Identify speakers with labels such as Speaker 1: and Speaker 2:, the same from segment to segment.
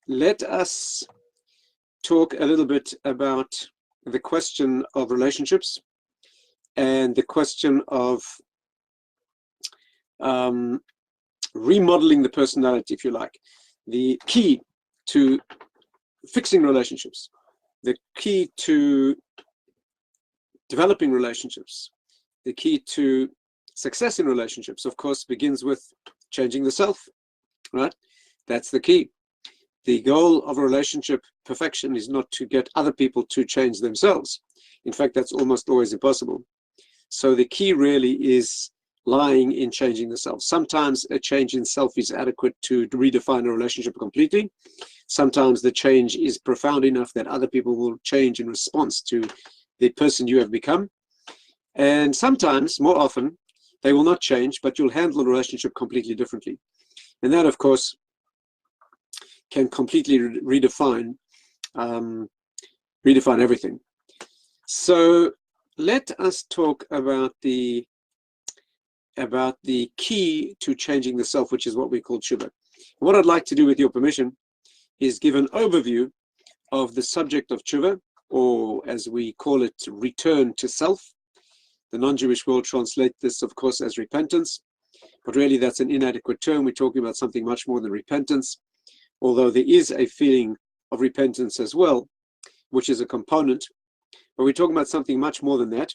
Speaker 1: let us talk a little bit about the question of relationships and the question of remodeling the personality, if you like. The key to fixing relationships, the key to developing relationships, the key to success in relationships, of course, begins with changing the self, right? That's the key. The goal of a relationship perfection is not to get other people to change themselves. In fact, that's almost always impossible. So the key really is lying in changing the self. Sometimes a change in self is adequate to redefine a relationship completely. Sometimes the change is profound enough that other people will change in response to the person you have become. And sometimes, more often, they will not change, but you'll handle the relationship completely differently. And that, of course, can completely redefine everything. So let us talk about the key to changing the self, which is what we call tshuva. What I'd like to do, with your permission, is give an overview of the subject of tshuva, or as we call it, return to self. The non-Jewish world translates this, of course, as repentance, but really that's an inadequate term. We're talking about something much more than repentance, although there is a feeling of repentance as well, which is a component, but we're talking about something much more than that.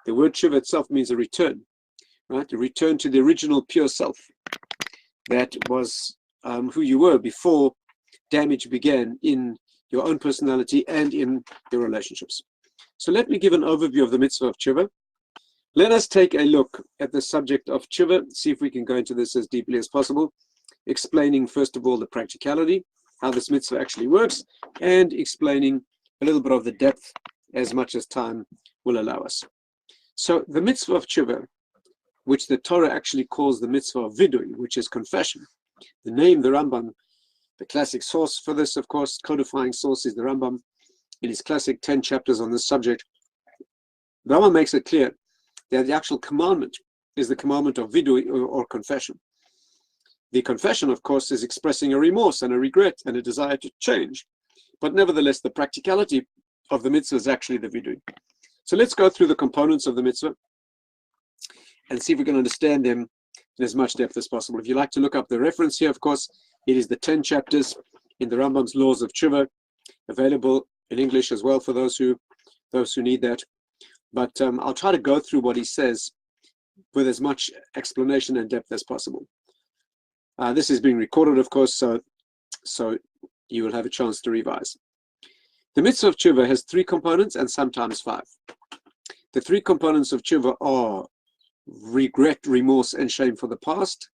Speaker 1: The word tshuva itself means a return, right? A return to the original pure self. That was who you were before damage began in your own personality and in your relationships. So let me give an overview of the mitzvah of tshuva. Let us take a look at the subject of tshuva, see if we can go into this as deeply as possible, explaining, first of all, the practicality, how this mitzvah actually works, and explaining a little bit of the depth as much as time will allow us. So the mitzvah of tshuva, which the Torah actually calls the mitzvah of vidui, which is confession. The name, the Rambam, the classic source for this, of course, codifying source is the Rambam in his classic 10 chapters on this subject. The Rambam makes it clear that the actual commandment is the commandment of vidui, or confession. The confession, of course, is expressing a remorse and a regret and a desire to change. But nevertheless, the practicality of the mitzvah is actually the vidui. So let's go through the components of the mitzvah and see if we can understand them in as much depth as possible. If you like to look up the reference here, of course, it is the 10 chapters in the Rambam's Laws of Tshuva, available in English as well for those who need that. But I'll try to go through what he says with as much explanation and depth as possible. This is being recorded, of course, so you will have a chance to revise. The mitzvah of tshuva has 3 components and sometimes 5. The 3 components of tshuva are regret, remorse, and shame for the past,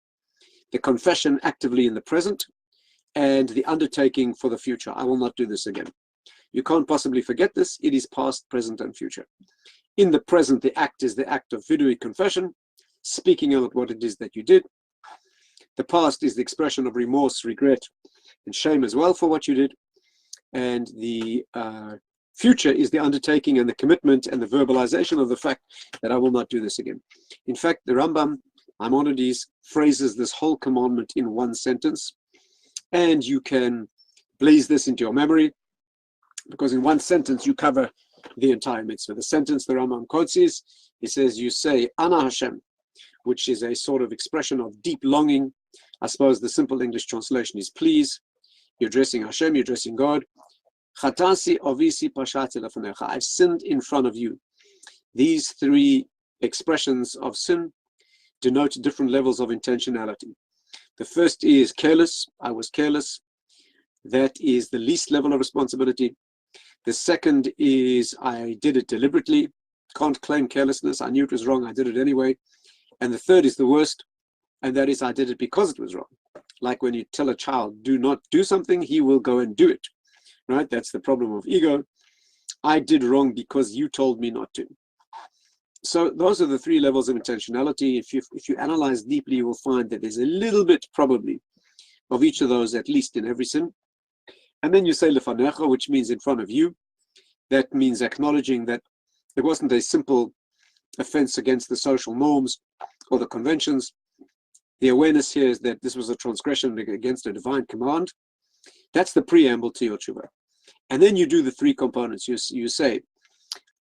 Speaker 1: the confession actively in the present, and the undertaking for the future. I will not do this again. You can't possibly forget this. It is past, present, and future. In the present, the act is the act of vidui, confession, speaking out what it is that you did. The past is the expression of remorse, regret, and shame as well for what you did. And the future is the undertaking and the commitment and the verbalization of the fact that I will not do this again. In fact, the Rambam, Maimonides, phrases this whole commandment in one sentence. And you can blaze this into your memory, because in one sentence you cover the entire mitzvah. The sentence the Rambam quotes is, he says, you say, Ana Hashem, which is a sort of expression of deep longing. I suppose the simple English translation is please. You're addressing Hashem, you're addressing God. Chatasi ovisi pashati lefanecha. I've sinned in front of you. These 3 expressions of sin denote different levels of intentionality. The first is careless. I was careless. That is the least level of responsibility. The second is I did it deliberately. Can't claim carelessness. I knew it was wrong. I did it anyway. And the third is the worst, and that is I did it because it was wrong. Like when you tell a child, do not do something, he will go and do it, right? That's the problem of ego. I did wrong because you told me not to. So those are the 3 levels of intentionality. If you analyze deeply, you will find that there's a little bit probably of each of those, at least in every sin. And then you say lefanecha, which means in front of you. That means acknowledging that it wasn't a simple offense against the social norms or the conventions. The awareness here is that this was a transgression against a divine command, That's the preamble to your tshuva. And then you do the three components. You say,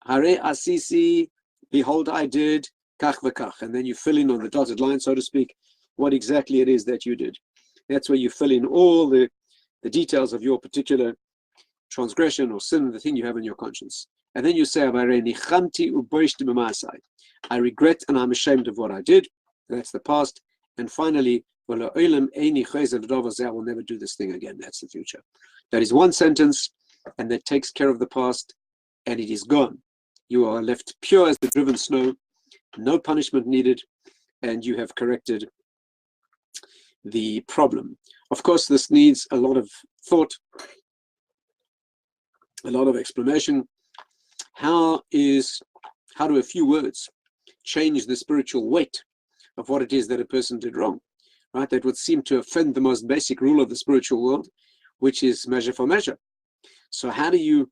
Speaker 1: Hare asisi, behold, I did, kach v'kach. And then you fill in on the dotted line, so to speak, what exactly it is that you did. That's where you fill in all the details of your particular transgression or sin, the thing you have in your conscience. And then you say, I regret and I'm ashamed of what I did. That's the past. And finally, I will never do this thing again. That's the future. That is one sentence, and that takes care of the past, and it is gone. You are left pure as the driven snow, no punishment needed, and you have corrected the problem. Of course, this needs a lot of thought, a lot of explanation. How do a few words change the spiritual weight of what it is that a person did wrong? Right? That would seem to offend the most basic rule of the spiritual world, which is measure for measure. So how do you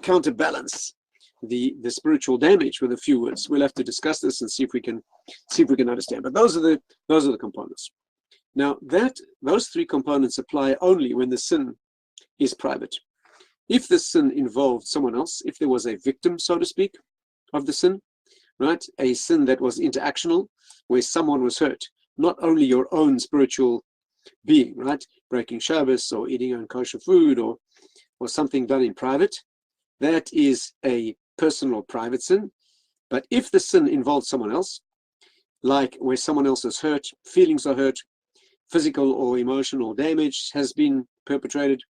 Speaker 1: counterbalance the spiritual damage with a few words? We'll have to discuss this and see if we can understand. But those are the components. Now those three components apply only when the sin is private. If the sin involved someone else, if there was a victim, so to speak, of the sin, right? A sin that was interactional, where someone was hurt, not only your own spiritual being, right? Breaking Shabbos or eating unkosher food or something done in private, that is a personal private sin. But if the sin involves someone else, like where someone else is hurt, feelings are hurt, physical or emotional damage has been perpetrated,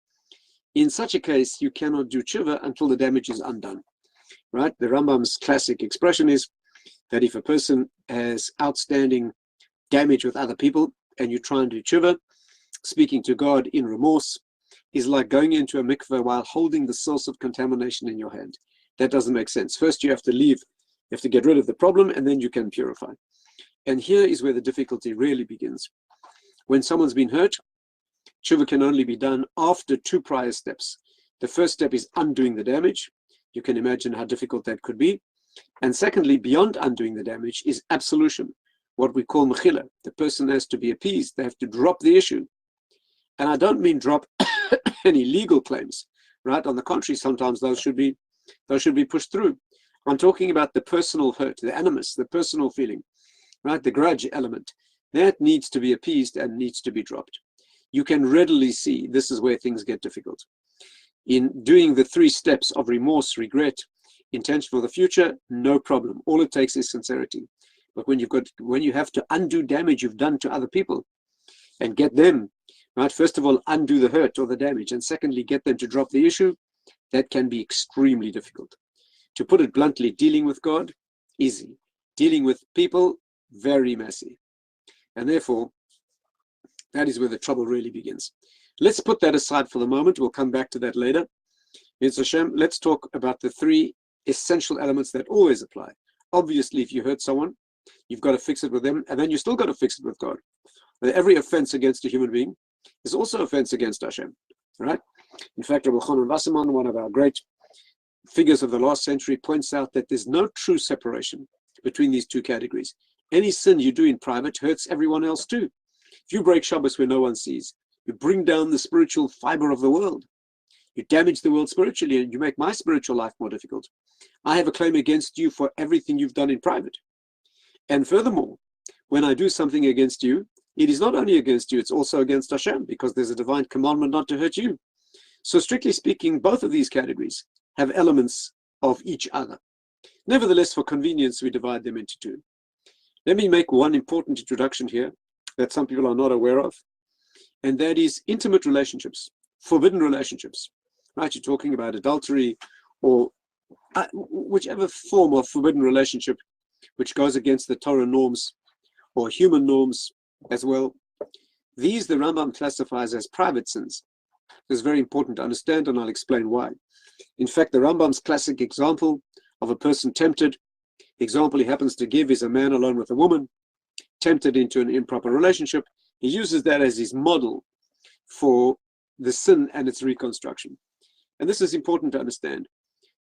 Speaker 1: in such a case, you cannot do tshuva until the damage is undone, right? The Rambam's classic expression is that if a person has outstanding damage with other people and you try and do tshuva, speaking to God in remorse is like going into a mikveh while holding the source of contamination in your hand. That doesn't make sense. First, you have to leave, you have to get rid of the problem, and then you can purify. And here is where the difficulty really begins. When someone's been hurt, tshuva can only be done after two prior steps. The first step is undoing the damage. You can imagine how difficult that could be. And secondly, beyond undoing the damage is absolution, what we call mechila. The person has to be appeased. They have to drop the issue. And I don't mean drop any legal claims, right? On the contrary, sometimes those should be pushed through. I'm talking about the personal hurt, the animus, the personal feeling, right? The grudge element. That needs to be appeased and needs to be dropped. You can readily see this is where things get difficult. In doing the three steps of remorse, regret, intention for the future, no problem. All it takes is sincerity. But when you have to undo damage you've done to other people and get them, right, first of all, undo the hurt or the damage, and secondly, get them to drop the issue, that can be extremely difficult. To put it bluntly, dealing with God, easy. Dealing with people, very messy. And therefore, that is where the trouble really begins. Let's put that aside for the moment. We'll come back to that later. It's Hashem. Let's talk about the three essential elements that always apply. Obviously, if you hurt someone, you've got to fix it with them, and then you still got to fix it with God. Every offense against a human being is also offense against Hashem, right? In fact, Rabbi Chanan Wasserman, one of our great figures of the last century, points out that there's no true separation between these two categories. Any sin you do in private hurts everyone else too. If you break Shabbos where no one sees, you bring down the spiritual fiber of the world. You damage the world spiritually, and you make my spiritual life more difficult. I have a claim against you for everything you've done in private. And furthermore, when I do something against you, it is not only against you, it's also against Hashem, because there's a divine commandment not to hurt you. So strictly speaking, both of these categories have elements of each other. Nevertheless, for convenience, we divide them into two. Let me make one important introduction here that some people are not aware of, and that is intimate relationships, forbidden relationships. Right? You're talking about adultery or whichever form of forbidden relationship which goes against the Torah norms or human norms as well. These the Rambam classifies as private sins. It's very important to understand, and I'll explain why. In fact, the Rambam's classic example of a person tempted, the example he happens to give is a man alone with a woman, tempted into an improper relationship. He uses that as his model for the sin and its reconstruction. And this is important to understand.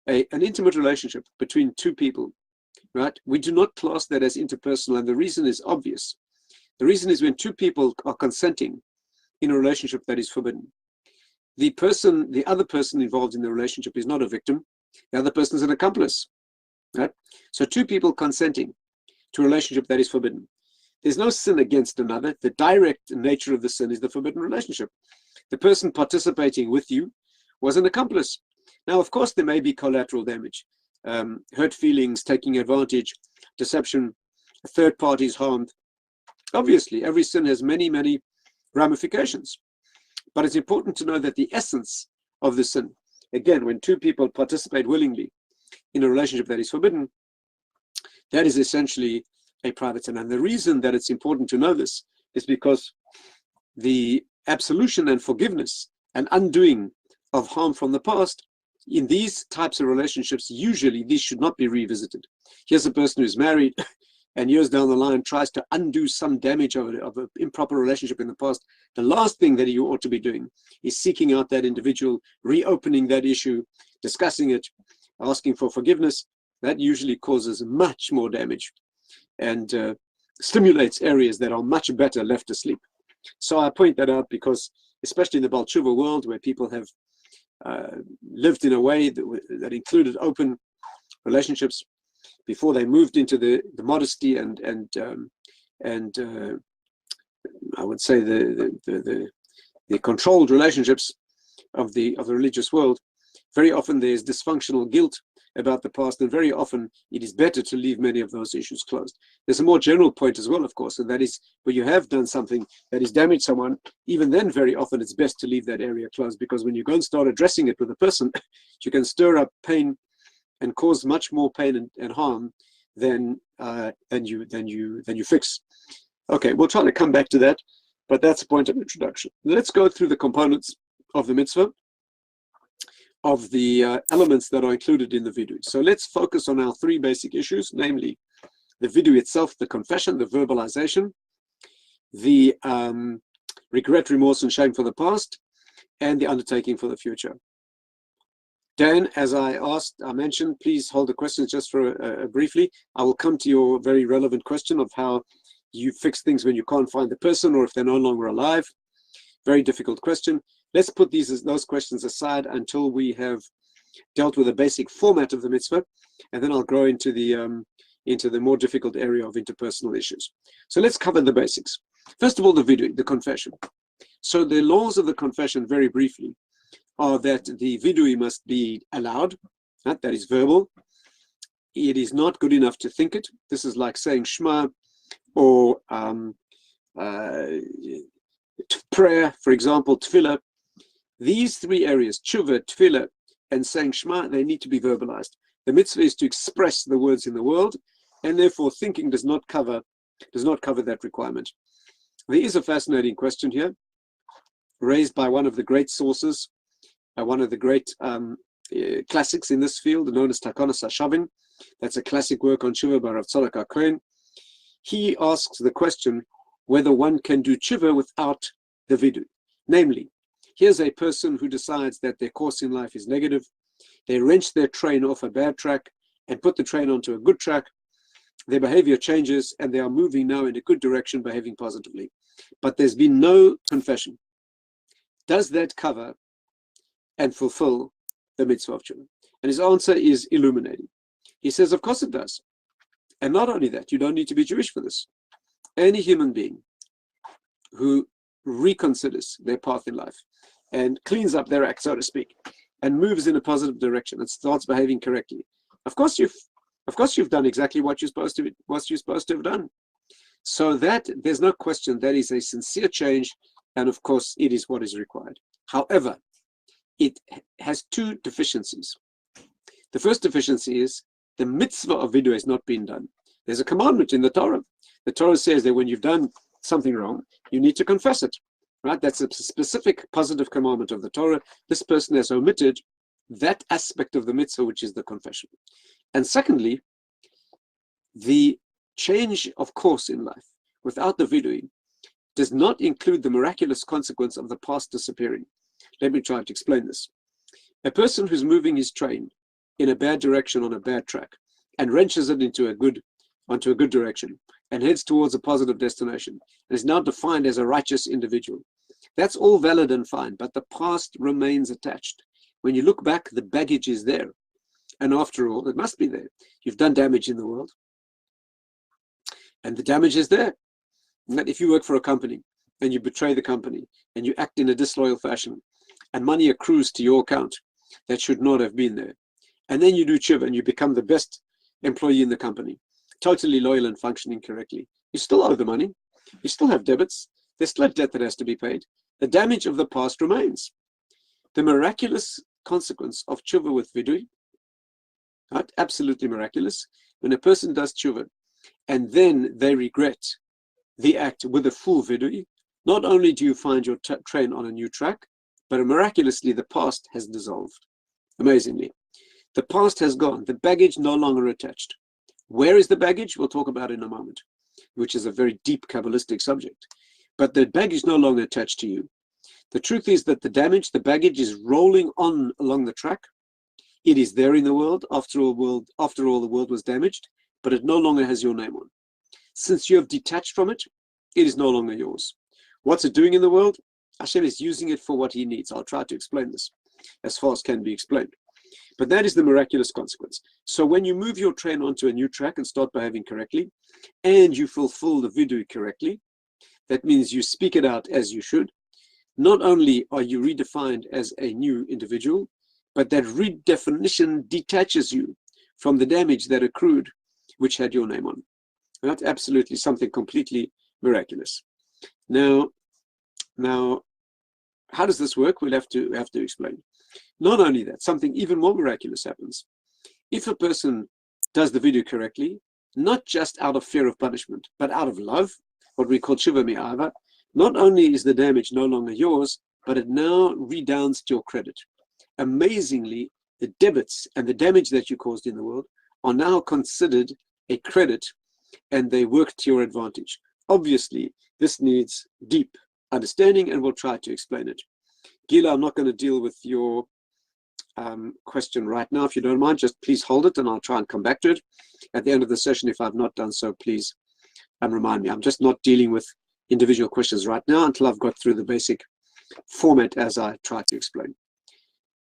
Speaker 1: An intimate relationship between two people, right? We do not class that as interpersonal, and the reason is obvious. The reason is when two people are consenting in a relationship that is forbidden. The other person involved in the relationship is not a victim. The other person is an accomplice. Right? So two people consenting to a relationship that is forbidden. There's no sin against another. The direct nature of the sin is the forbidden relationship. The person participating with you was an accomplice. Now, of course, there may be collateral damage, hurt feelings, taking advantage, deception, third parties harmed. Obviously, every sin has many, many ramifications. But it's important to know that the essence of the sin, again, when two people participate willingly in a relationship that is forbidden, that is essentially a private sin. And the reason that it's important to know this is because the absolution and forgiveness and undoing of harm from the past, in these types of relationships, usually these should not be revisited. Here's a person who's married and years down the line tries to undo some damage of an improper relationship in the past. The last thing that you ought to be doing is seeking out that individual, reopening that issue, discussing it, asking for forgiveness. That usually causes much more damage and stimulates areas that are much better left asleep. So I point that out because, especially in the Baal Tshuva world, where people have lived in a way that included open relationships before they moved into the modesty and I would say the controlled relationships of the religious world, very often there's dysfunctional guilt about the past, and very often it is better to leave many of those issues closed. There's a more general point as well, of course, and that is where you have done something that has damaged someone. Even then, very often it's best to leave that area closed, because when you go and start addressing it with a person, you can stir up pain and cause much more pain and harm than you fix. Okay, we'll try to come back to that, but that's a point of introduction. Let's go through the components of the mitzvah, of the elements that are included in the vidui. So let's focus on our three basic issues, namely the vidui itself, the confession, the verbalization, the regret, remorse, and shame for the past, and the undertaking for the future. Dan, as I mentioned, please hold the questions just for briefly. I will come to your very relevant question of how you fix things when you can't find the person or if they're no longer alive. Very difficult question. Let's put those questions aside until we have dealt with the basic format of the mitzvah, and then I'll grow into the more difficult area of interpersonal issues. So let's cover the basics. First of all, the vidui, the confession. So the laws of the confession, very briefly, are that the vidui must be allowed, that is verbal. It is not good enough to think it. This is like saying Shema or prayer, for example, tefillah. These three areas, tshuva, tefillah, and saying Shema, they need to be verbalized. The mitzvah is to express the words in the world, and therefore thinking does not cover that requirement. There is a fascinating question here, raised by one of the great sources, one of the great classics in this field, known as Takonos HaShavin. That's a classic work on tshuva by Rav Tzadok HaKohen. He asks the question whether one can do tshuva without the vidui. Namely, here's a person who decides that their course in life is negative. They wrench their train off a bad track and put the train onto a good track. Their behavior changes and they are moving now in a good direction, behaving positively. But there's been no confession. Does that cover and fulfill the mitzvah of tshuva? And his answer is illuminating. He says, of course it does. And not only that, you don't need to be Jewish for this. Any human being who reconsiders their path in life and cleans up their act, so to speak, and moves in a positive direction and starts behaving correctly, of course you've done exactly what you're supposed to have done. So that there's no question that is a sincere change, and of course it is what is required. However, it has two deficiencies. The first deficiency is the mitzvah of vidui has not been done. There's a commandment in the Torah. The Torah says that when you've done something wrong, you need to confess it. Right? That's a specific positive commandment of the Torah. This person has omitted that aspect of the mitzvah, which is the confession. And secondly, the change of course in life without the vidui does not include the miraculous consequence of the past disappearing. Let me try to explain this. A person who's moving his train in a bad direction on a bad track and wrenches it onto a good direction and heads towards a positive destination and is now defined as a righteous individual. That's all valid and fine, but the past remains attached. When you look back, the baggage is there. And after all, it must be there. You've done damage in the world, and the damage is there. And that if you work for a company and you betray the company and you act in a disloyal fashion and money accrues to your account that should not have been there, and then you do tshuva and you become the best employee in the company, totally loyal and functioning correctly, you still owe the money. You still have debits. There's still a debt that has to be paid. The damage of the past remains. The miraculous consequence of tshuva with vidui, right? Absolutely miraculous. When a person does tshuva and then they regret the act with a full vidui, not only do you find your train on a new track, but miraculously the past has dissolved. Amazingly. The past has gone. The baggage no longer attached. Where is the baggage? We'll talk about in a moment, which is a very deep Kabbalistic subject. But the baggage no longer attached to you. The truth is that the baggage is rolling on along the track. It is there in the world. After all, the world was damaged, but it no longer has your name on. Since you have detached from it, it is no longer yours. What's it doing in the world? Hashem is using it for what he needs. I'll try to explain this as far as can be explained. But that is the miraculous consequence. So when you move your train onto a new track and start behaving correctly, and you fulfill the vidui correctly, that means you speak it out as you should. Not only are you redefined as a new individual, but that redefinition detaches you from the damage that accrued, which had your name on. That's absolutely something completely miraculous. Now, how does this work? We'll have to explain. Not only that, something even more miraculous happens. If a person does the vidui correctly, not just out of fear of punishment, but out of love, what we call tshuva mi'ava, not only is the damage no longer yours, but it now redounds to your credit. Amazingly, the debits and the damage that you caused in the world are now considered a credit, and they work to your advantage. Obviously, this needs deep understanding, and we'll try to explain it. Gila, I'm not going to deal with your question right now. If you don't mind, just please hold it, and I'll try and come back to it at the end of the session. If I've not done so, please remind me. I'm just not dealing with individual questions right now until I've got through the basic format as I try to explain.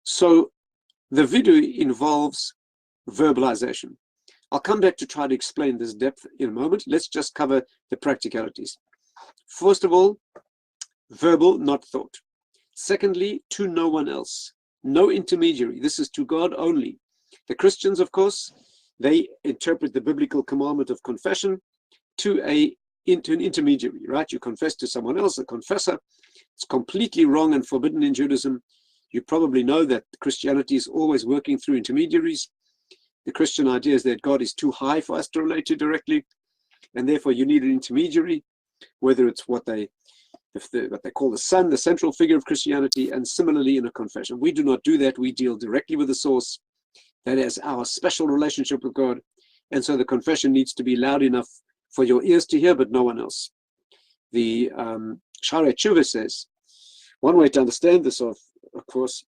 Speaker 1: So the vidui involves verbalization. I'll come back to try to explain this depth in a moment. Let's just cover the practicalities. First of all, verbal, not thought. Secondly, to no one else. No intermediary. This is to God only. The Christians, of course, they interpret the biblical commandment of confession to an intermediary, right? You confess to someone else, a confessor. It's completely wrong and forbidden in Judaism. You probably know that Christianity is always working through intermediaries. The Christian idea is that God is too high for us to relate to directly, and therefore you need an intermediary, whether it's what they call the Son, the central figure of Christianity, and similarly in a confession. We do not do that. We deal directly with the source. That is our special relationship with God. And so the confession needs to be loud enough for your ears to hear, but no one else. The Sha'arei Tshuva says, one way to understand this, of course,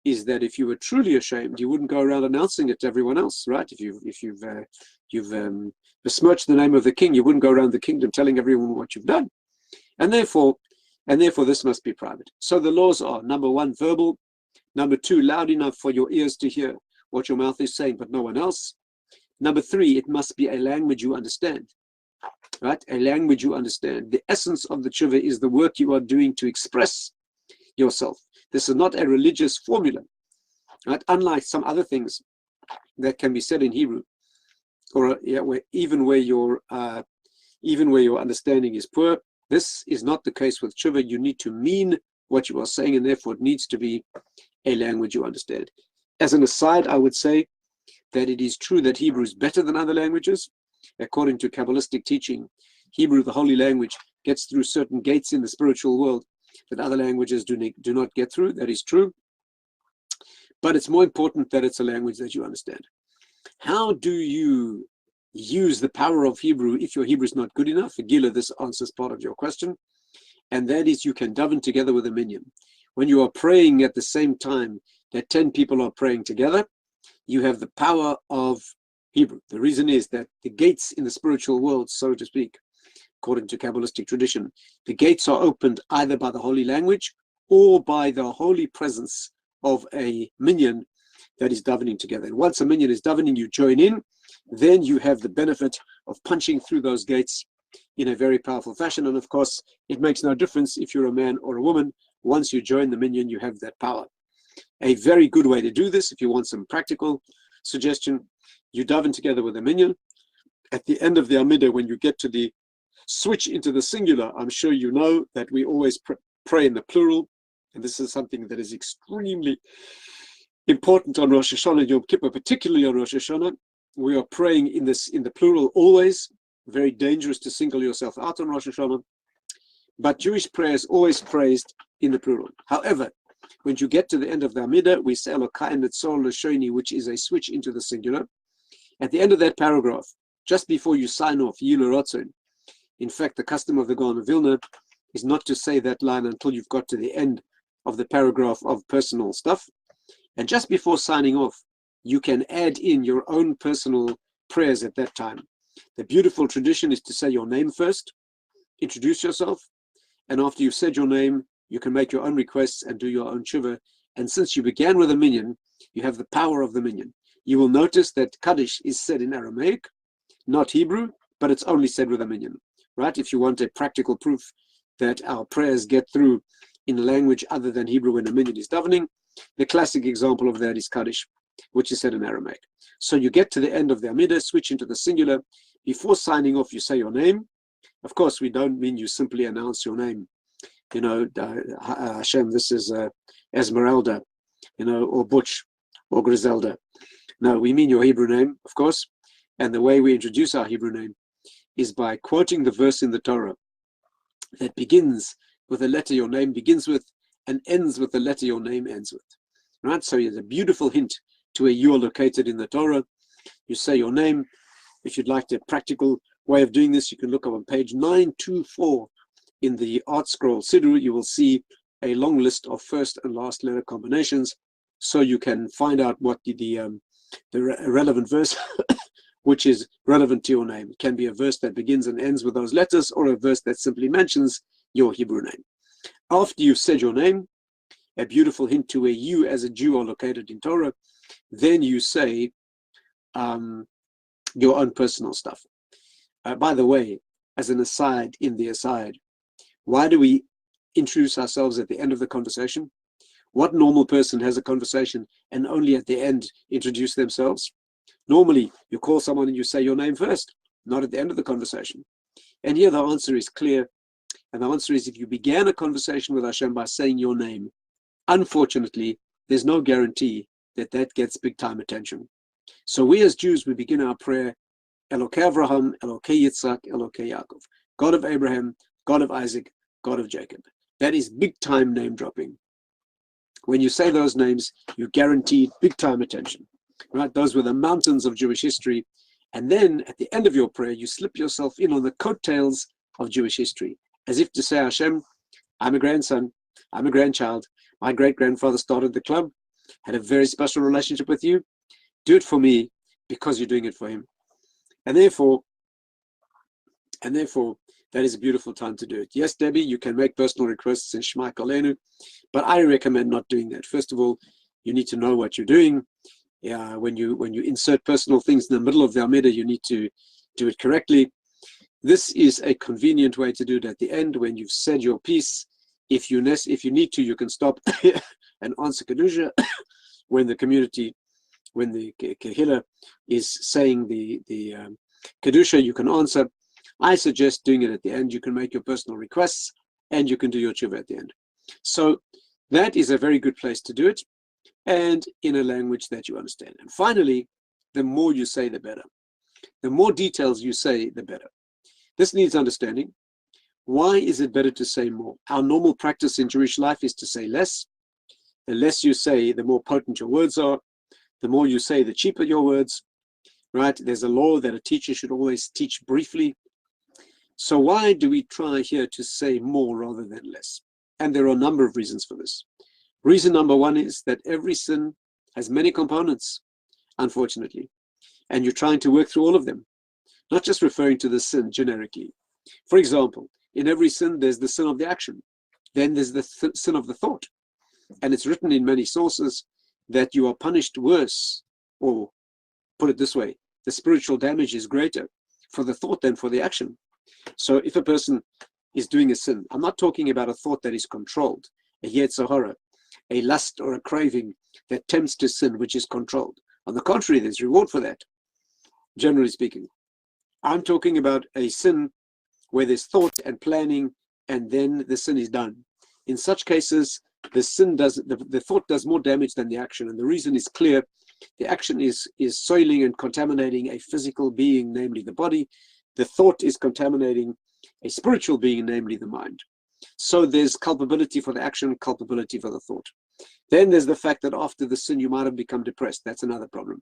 Speaker 1: is that if you were truly ashamed, you wouldn't go around announcing it to everyone else, right? If you've besmirched the name of the king, you wouldn't go around the kingdom telling everyone what you've done. And therefore this must be private. So the laws are, number one, verbal. Number two, loud enough for your ears to hear what your mouth is saying, but no one else. Number three, it must be a language you understand, right? A language you understand. The essence of the tshuva is the work you are doing to express yourself. This is not a religious formula, right? Unlike some other things that can be said in Hebrew, or even where your understanding is poor. This is not the case with tshuva. You need to mean what you are saying, and therefore it needs to be a language you understand. As an aside, I would say that it is true that Hebrew is better than other languages. According to Kabbalistic teaching, Hebrew, the holy language, gets through certain gates in the spiritual world that other languages do not get through. That is true. But it's more important that it's a language that you understand. How do you use the power of Hebrew if your Hebrew is not good enough? Gila, this answers part of your question. And that is, you can daven together with a minyan. When you are praying at the same time that 10 people are praying together, you have the power of Hebrew. The reason is that the gates in the spiritual world, so to speak, according to Kabbalistic tradition. The gates are opened either by the holy language or by the holy presence of a minyan that is davening together. And once a minyan is davening, you join in, then you have the benefit of punching through those gates in a very powerful fashion. And of course, it makes no difference if you're a man or a woman. Once you join the minyan, you have that power. A very good way to do this, if you want some practical suggestion, you daven together with a minyan. At the end of the Amidah, when you get to the switch into the singular, I'm sure you know that we always pray in the plural. And this is something that is extremely important on Rosh Hashanah and Yom Kippur, particularly on Rosh Hashanah. We are praying in the plural always. Very dangerous to single yourself out on Rosh Hashanah. But Jewish prayer is always praised in the plural. However, when you get to the end of the Amidah, we say Elokai Netzor Lashoni, which is a switch into the singular. At the end of that paragraph, just before you sign off, Yilu Rotzon. In fact, the custom of the Gaon of Vilna is not to say that line until you've got to the end of the paragraph of personal stuff. And just before signing off, you can add in your own personal prayers at that time. The beautiful tradition is to say your name first, introduce yourself, and after you've said your name, you can make your own requests and do your own tshuva. And since you began with a minyan, you have the power of the minyan. You will notice that Kaddish is said in Aramaic, not Hebrew, but it's only said with a minyan, right? If you want a practical proof that our prayers get through in a language other than Hebrew when a minyan is davening, the classic example of that is Kaddish, which is said in Aramaic. So you get to the end of the Amidah, switch into the singular. Before signing off, you say your name. Of course, we don't mean you simply announce your name. You know, Hashem, this is Esmeralda, you know, or Butch, or Griselda. No, we mean your Hebrew name, of course. And the way we introduce our Hebrew name is by quoting the verse in the Torah that begins with the letter your name begins with and ends with the letter your name ends with. Right? So it's a beautiful hint to where you are located in the Torah. You say your name. If you'd like the practical way of doing this, you can look up on page 924 in the Art Scroll Siddur. You will see a long list of first and last letter combinations, so you can find out what the relevant verse which is relevant to your name. It can be a verse that begins and ends with those letters, or a verse that simply mentions your Hebrew name. After you've said your name, a beautiful hint to where you as a Jew are located in Torah, then you say your own personal stuff. By the way, as an aside in the aside, why do we introduce ourselves at the end of the conversation? What normal person has a conversation and only at the end introduce themselves? Normally, you call someone and you say your name first, not at the end of the conversation. And here the answer is clear. And the answer is, if you began a conversation with Hashem by saying your name, unfortunately, there's no guarantee that that gets big time attention. So we as Jews, we begin our prayer, Elokei Avraham, Elokei Yitzhak, Elokei Yaakov, God of Abraham, God of Isaac, God of Jacob. That is big time name dropping. When you say those names, you guarantee big time attention. Right? Those were the mountains of Jewish history. And then at the end of your prayer, you slip yourself in on the coattails of Jewish history, as if to say, Hashem, I'm a grandson, I'm a grandchild. My great-grandfather started the club, had a very special relationship with you. Do it for me because you're doing it for him. And therefore, that is a beautiful time to do it. Yes, Debbie, you can make personal requests in Shema Kolenu, but I recommend not doing that. First of all, you need to know what you're doing. When you insert personal things in the middle of the Amidah, you need to do it correctly. This is a convenient way to do it at the end when you've said your piece. If you need to, you can stop and answer Kedusha. When the Kehillah is saying the Kedusha, you can answer. I suggest doing it at the end. You can make your personal requests and you can do your tshuva at the end. So that is a very good place to do it, and in a language that you understand. And finally, the more you say, the better. The more details you say, the better. This needs understanding. Why is it better to say more? Our normal practice in Jewish life is to say less. The less you say, the more potent your words are. The more you say, the cheaper your words, right? There's a law that a teacher should always teach briefly. So why do we try here to say more rather than less? And there are a number of reasons for this. Reason number one is that every sin has many components, unfortunately, and you're trying to work through all of them, not just referring to the sin generically. For example, in every sin, there's the sin of the action. Then there's the sin of the thought. And it's written in many sources that you are punished worse, or put it this way, the spiritual damage is greater for the thought than for the action. So if a person is doing a sin, I'm not talking about a thought that is controlled, a yetzer hara, a lust or a craving that tempts to sin, which is controlled. On the contrary, there's reward for that, generally speaking. I'm talking about a sin where there's thought and planning, and then the sin is done. In such cases, the thought does more damage than the action, and the reason is clear. The action is soiling and contaminating a physical being, namely the body. The thought is contaminating a spiritual being, namely the mind. So there's culpability for the action, culpability for the thought. Then there's the fact that after the sin, you might have become depressed. That's another problem.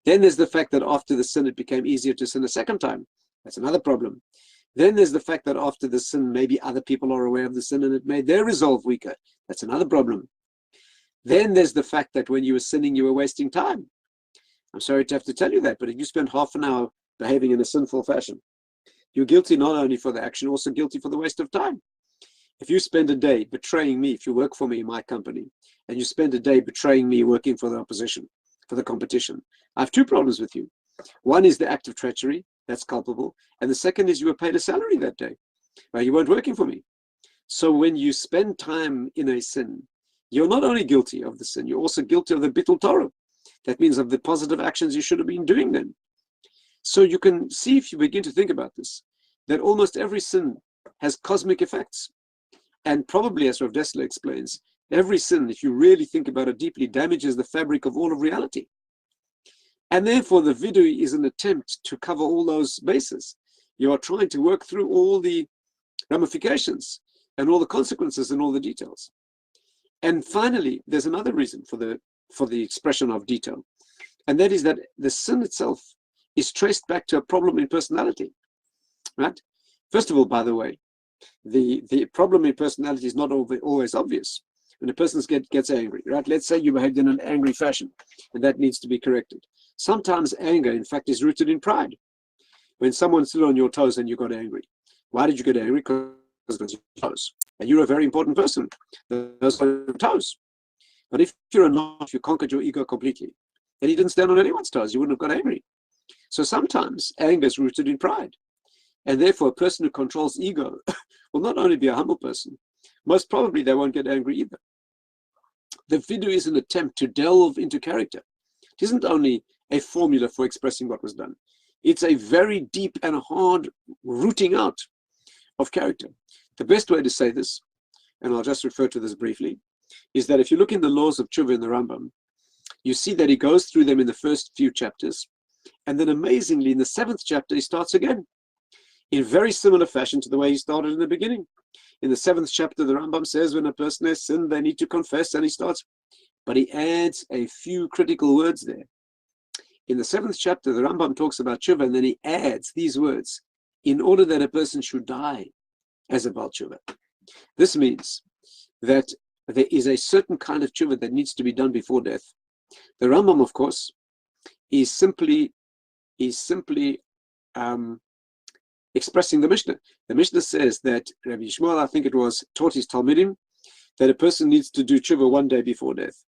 Speaker 1: Then there's the fact that after the sin, it became easier to sin a second time. That's another problem. Then there's the fact that after the sin, maybe other people are aware of the sin and it made their resolve weaker. That's another problem. Then there's the fact that when you were sinning, you were wasting time. I'm sorry to have to tell you that, but if you spend half an hour behaving in a sinful fashion, you're guilty not only for the action, also guilty for the waste of time. If you spend a day betraying me, if you work for me in my company, and you spend a day betraying me working for the opposition, for the competition, I have two problems with you. One is the act of treachery, that's culpable. And the second is you were paid a salary that day, but you weren't working for me. So when you spend time in a sin, you're not only guilty of the sin, you're also guilty of the bittul Torah. That means of the positive actions you should have been doing then. So you can see, if you begin to think about this, that almost every sin has cosmic effects. And probably, as Rav Dessler explains, every sin, if you really think about it deeply, damages the fabric of all of reality. And therefore, the vidui is an attempt to cover all those bases. You are trying to work through all the ramifications and all the consequences and all the details. And finally, there's another reason for the expression of detail, and that is that the sin itself is traced back to a problem in personality, right? First of all, by the way, the problem in personality is not always obvious. When a person gets angry, right? Let's say you behaved in an angry fashion, and that needs to be corrected. Sometimes anger, in fact, is rooted in pride. When someone stood on your toes and you got angry, why did you get angry? Because of your toes. And you're a very important person. Those are your toes. But if you're a non, if you conquered your ego completely, and you didn't stand on anyone's toes, you wouldn't have got angry. So sometimes anger is rooted in pride. And therefore, a person who controls ego will not only be a humble person, most probably they won't get angry either. The vidui is an attempt to delve into character. It isn't only a formula for expressing what was done. It's a very deep and hard rooting out of character. The best way to say this, and I'll just refer to this briefly, is that if you look in the laws of tshuva in the Rambam, you see that he goes through them in the first few chapters, and then amazingly in the 7th chapter he starts again, in very similar fashion to the way he started in the beginning. In the 7th chapter, the Rambam says when a person has sinned, they need to confess, and he starts, but he adds a few critical words there. In the 7th chapter, the Rambam talks about tshuva, and then he adds these words, in order that a person should die as a Baal tshuva. This means that there is a certain kind of tshuva that needs to be done before death. The Rambam, of course, is simply expressing the Mishnah. The Mishnah says that Rabbi Yishmael, I think it was, taught his Talmidim that a person needs to do tshuva one day before death.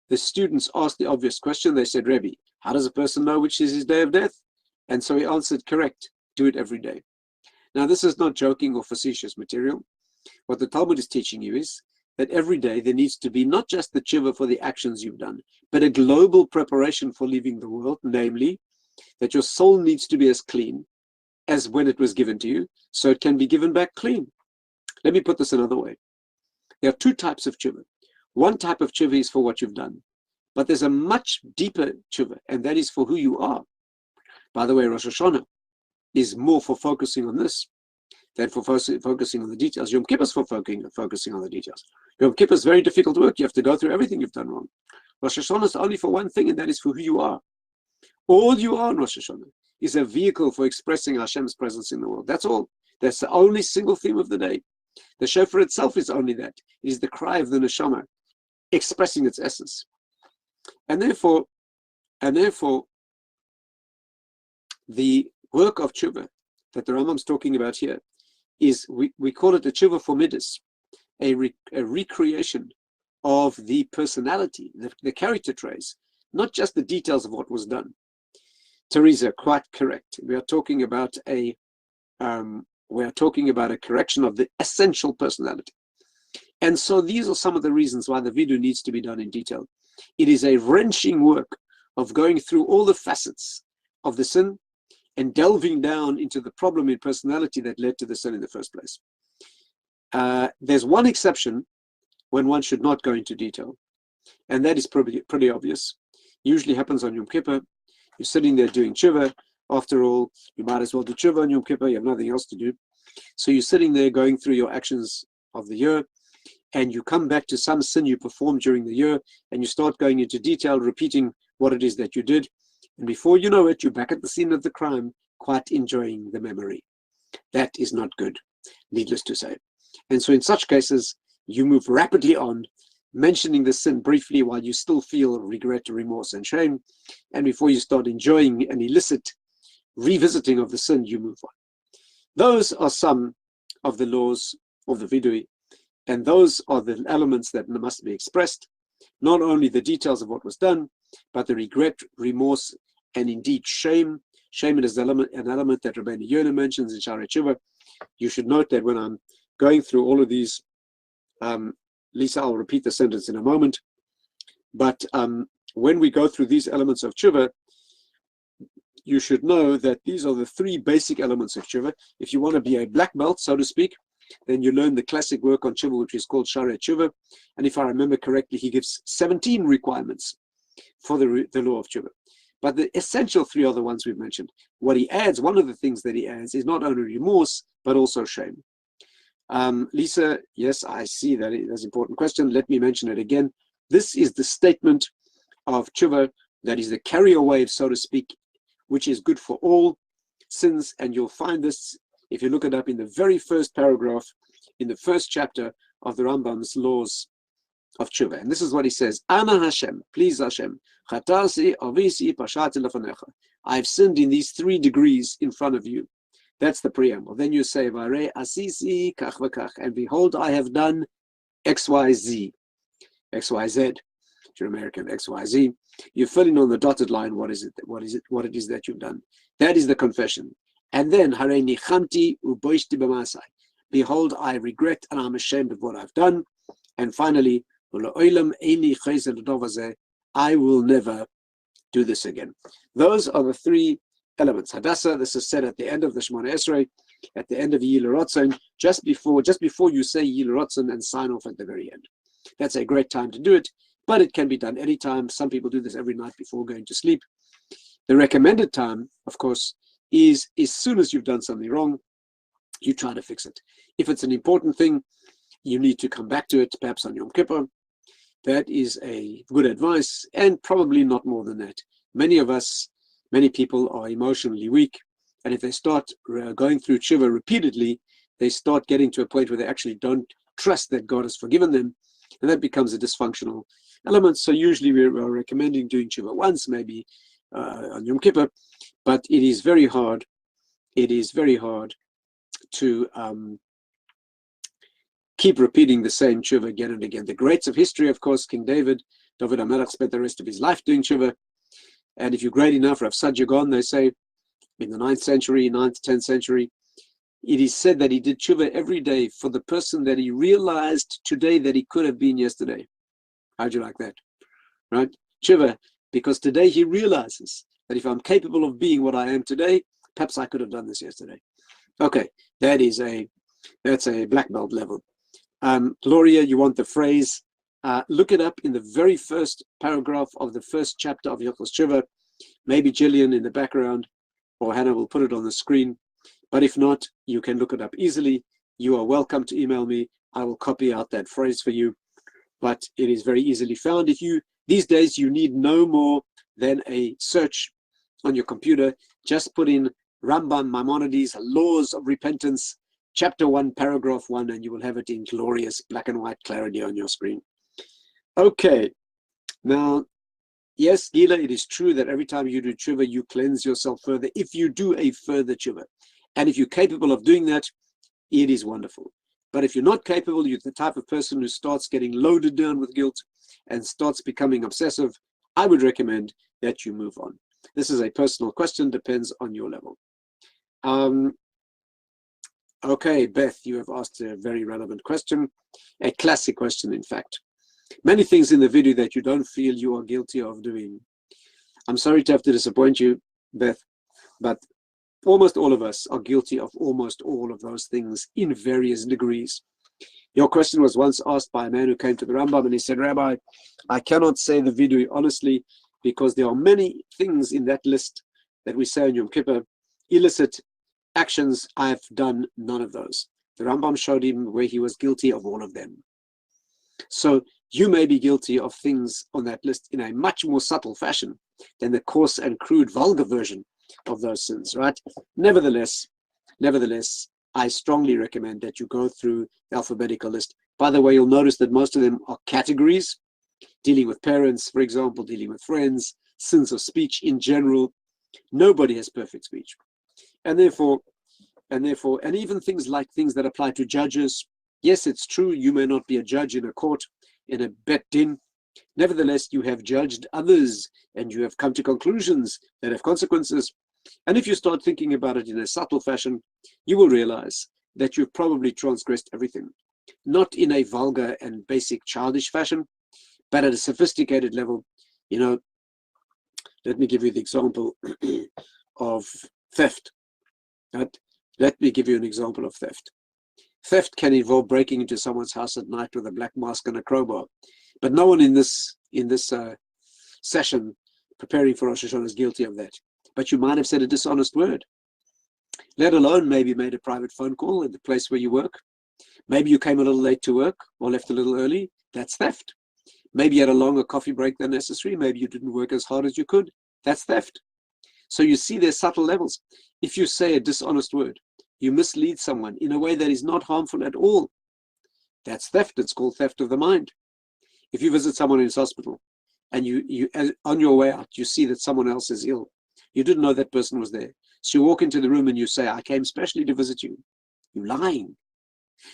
Speaker 1: The students asked the obvious question. They said, Rabbi, how does a person know which is his day of death? And so he answered, correct, do it every day. Now, this is not joking or facetious material. What the Talmud is teaching you is that every day there needs to be not just the tshuva for the actions you've done, but a global preparation for leaving the world, namely that your soul needs to be as clean as when it was given to you, so it can be given back clean. Let me put this another way. There are two types of tshuva. One type of tshuva is for what you've done, but there's a much deeper tshuva, and that is for who you are. By the way, Rosh Hashanah is more for focusing on this than for focusing on the details. Yom Kippur is for focusing on the details. Yom Kippur is very difficult work. You have to go through everything you've done wrong. Rosh Hashanah is only for one thing, and that is for who you are. All you are in Rosh Hashanah is a vehicle for expressing Hashem's presence in the world. That's all. That's the only single theme of the day. The shofar itself is only that. It is the cry of the neshama expressing its essence. And therefore, the work of tshuva that the Rambam's talking about here is we call it a tshuva for midas, a recreation of the personality, the character traits, not just the details of what was done. Teresa, quite correct. We are talking about a correction of the essential personality. And so these are some of the reasons why the vidu needs to be done in detail. It is a wrenching work of going through all the facets of the sin and delving down into the problem in personality that led to the sin in the first place. There's one exception when one should not go into detail, and that is pretty obvious. Usually happens on Yom Kippur. You're sitting there doing tshuva. After all, you might as well do tshuva on Yom Kippur. You have nothing else to do. So you're sitting there going through your actions of the year, and you come back to some sin you performed during the year, and you start going into detail, repeating what it is that you did. And before you know it, you're back at the scene of the crime, quite enjoying the memory. That is not good, needless to say. And so in such cases, you move rapidly on, mentioning the sin briefly while you still feel regret, remorse, and shame. And before you start enjoying an illicit revisiting of the sin, you move on. Those are some of the laws of the vidui, and those are the elements that must be expressed, not only the details of what was done, but the regret, remorse, and indeed shame. Shame is an element that Rabbi Yonah mentions in Sha'arei Tshuva. You should note that when I'm going through all of these, Lisa, I'll repeat the sentence in a moment, but when we go through these elements of tshuva, you should know that these are the three basic elements of tshuva. If you want to be a black belt, so to speak, then you learn the classic work on tshuva, which is called Sha'arei Tshuva. And if I remember correctly, he gives 17 requirements for the law of tshuva. But the essential three are the ones we've mentioned. What he adds, one of the things that he adds is not only remorse, but also shame. Lisa, yes, I see that that's an important question. Let me mention it again. This is the statement of tshuva that is the carrier wave, so to speak, which is good for all sins. And you'll find this, if you look it up, in the very first paragraph, in the first chapter of the Rambam's laws of tshuva. And this is what he says: Ana Hashem, please Hashem, chatasi avisi pashati lefanecha. I've sinned in these 3 degrees in front of you. That's the preamble. Then you say, Vare asisi kach v'kach, and behold, I have done X, Y, Z. X, Y, Z. If you're American, X, Y, Z. You fill in on the dotted line what it is that you've done. That is the confession. And then, Hare nichamti uboishti b'masai. Behold, I regret and I'm ashamed of what I've done. And finally, I will never do this again. Those are the 3 elements. Hadassah, this is said at the end of the Shemona Esrei, at the end of Yil Rotzen, just before you say Yil Rotzen and sign off at the very end. That's a great time to do it, but it can be done anytime. Some people do this every night before going to sleep. The recommended time, of course, is as soon as you've done something wrong, you try to fix it. If it's an important thing, you need to come back to it, perhaps on Yom Kippur. That is a good advice, and probably not more than that. Many people are emotionally weak, and if they start going through tshuva repeatedly, they start getting to a point where they actually don't trust that God has forgiven them, and that becomes a dysfunctional element. So usually we are recommending doing tshuva once, maybe on Yom Kippur, but it is very hard. It is very hard to keep repeating the same tshuva again and again. The greats of history, of course, King David HaMelech spent the rest of his life doing tshuva. And if you're great enough, Rav Sadia Gaon, they say, in the 9th century, 9th, 10th century, it is said that he did tshuva every day for the person that he realized today that he could have been yesterday. How'd you like that? Right? Tshuva, because today he realizes that if I'm capable of being what I am today, perhaps I could have done this yesterday. Okay, that's a black belt level. Gloria, you want the phrase? Look it up in the very first paragraph of the first chapter of Hilchos Tshuva. Maybe Jillian in the background or Hannah will put it on the screen. But if not, you can look it up easily. You are welcome to email me. I will copy out that phrase for you. But it is very easily found. These days, you need no more than a search on your computer. Just put in Rambam Maimonides, Laws of Repentance, Chapter 1, Paragraph 1, and you will have it in glorious black and white clarity on your screen. Okay, now, yes, Gila, it is true that every time you do tshuva, you cleanse yourself further if you do a further tshuva. And if you're capable of doing that, it is wonderful. But if you're not capable, you're the type of person who starts getting loaded down with guilt and starts becoming obsessive, I would recommend that you move on. This is a personal question, depends on your level. Okay, Beth, you have asked a very relevant question, a classic question, in fact. Many things in the video that you don't feel you are guilty of doing. I'm sorry to have to disappoint you, Beth, but almost all of us are guilty of almost all of those things in various degrees. Your question was once asked by a man who came to the Rambam and he said, Rabbi, I cannot say the video honestly because there are many things in that list that we say on Yom Kippur, illicit actions. I've done none of those. The Rambam showed him where he was guilty of all of them. So you may be guilty of things on that list in a much more subtle fashion than the coarse and crude vulgar version of those sins, right? Nevertheless, I strongly recommend that you go through the alphabetical list. By the way, you'll notice that most of them are categories, dealing with parents, for example, dealing with friends, sins of speech in general. Nobody has perfect speech. And therefore, and even things like things that apply to judges. Yes, it's true, you may not be a judge in a court, in a bet din. Nevertheless, you have judged others and you have come to conclusions that have consequences. And if you start thinking about it in a subtle fashion, you will realize that you've probably transgressed everything. Not in a vulgar and basic childish fashion, but at a sophisticated level. You know, let me give you the example of theft. Let me give you an example of theft. Theft can involve breaking into someone's house at night with a black mask and a crowbar. But no one in this session preparing for Rosh Hashanah is guilty of that. But you might have said a dishonest word. Let alone maybe made a private phone call at the place where you work. Maybe you came a little late to work or left a little early. That's theft. Maybe you had a longer coffee break than necessary. Maybe you didn't work as hard as you could. That's theft. So you see there's subtle levels. If you say a dishonest word, you mislead someone in a way that is not harmful at all. That's theft. It's called theft of the mind. If you visit someone in his hospital and you on your way out, you see that someone else is ill. You didn't know that person was there. So you walk into the room and you say, I came specially to visit you. You're lying.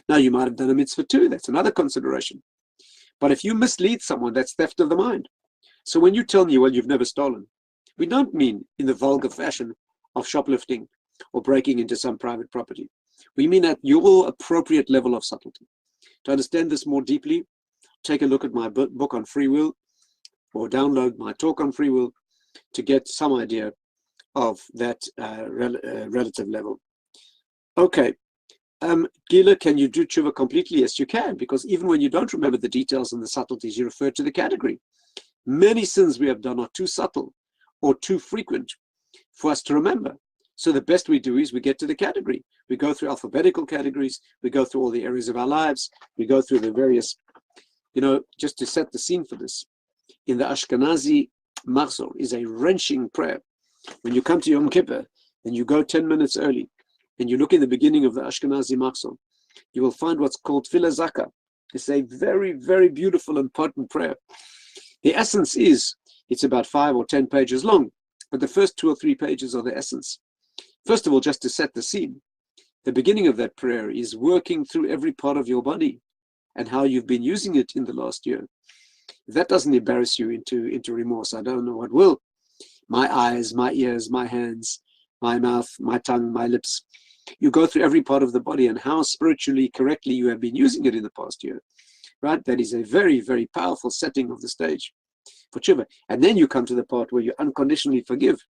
Speaker 1: Now you might have done a mitzvah too. That's another consideration. But if you mislead someone, that's theft of the mind. So when you tell me, well, you've never stolen, we don't mean in the vulgar fashion of shoplifting or breaking into some private property. We mean at your appropriate level of subtlety. To understand this more deeply, take a look at my book on free will or download my talk on free will to get some idea of that relative level. Okay, Gila, can you do tshuva completely? Yes, you can, because even when you don't remember the details and the subtleties, you refer to the category. Many sins we have done are too subtle or too frequent for us to remember. So the best we do is we get to the category. We go through alphabetical categories. We go through all the areas of our lives. We go through the various, just to set the scene for this. In the Ashkenazi Machzor is a wrenching prayer. When you come to Yom Kippur and you go 10 minutes early and you look in the beginning of the Ashkenazi Machzor, you will find what's called Tefillah Zaka. It's a very, very beautiful and potent prayer. The essence is, it's about 5 or 10 pages long, but the first 2 or 3 pages are the essence. First of all, just to set the scene, the beginning of that prayer is working through every part of your body and how you've been using it in the last year. If that doesn't embarrass you into remorse, I don't know what will. My eyes, my ears, my hands, my mouth, my tongue, my lips. You go through every part of the body and how spiritually correctly you have been using it in the past year. Right? That is a very, very powerful setting of the stage for tshuva. And then you come to the part where you unconditionally forgive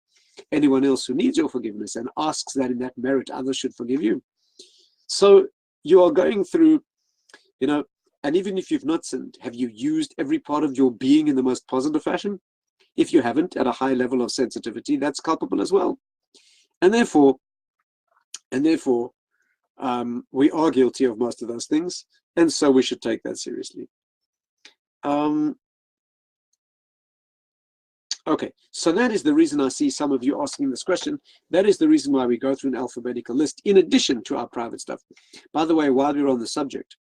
Speaker 1: anyone else who needs your forgiveness and asks that in that merit others should forgive you. So you are going through, and even if you've not sinned, have you used every part of your being in the most positive fashion? If you haven't, at a high level of sensitivity, that's culpable as well. And therefore, we are guilty of most of those things, and so we should take that seriously. Okay, so that is the reason I see some of you asking this question. That is the reason why we go through an alphabetical list in addition to our private stuff. By the way, while we're on the subject,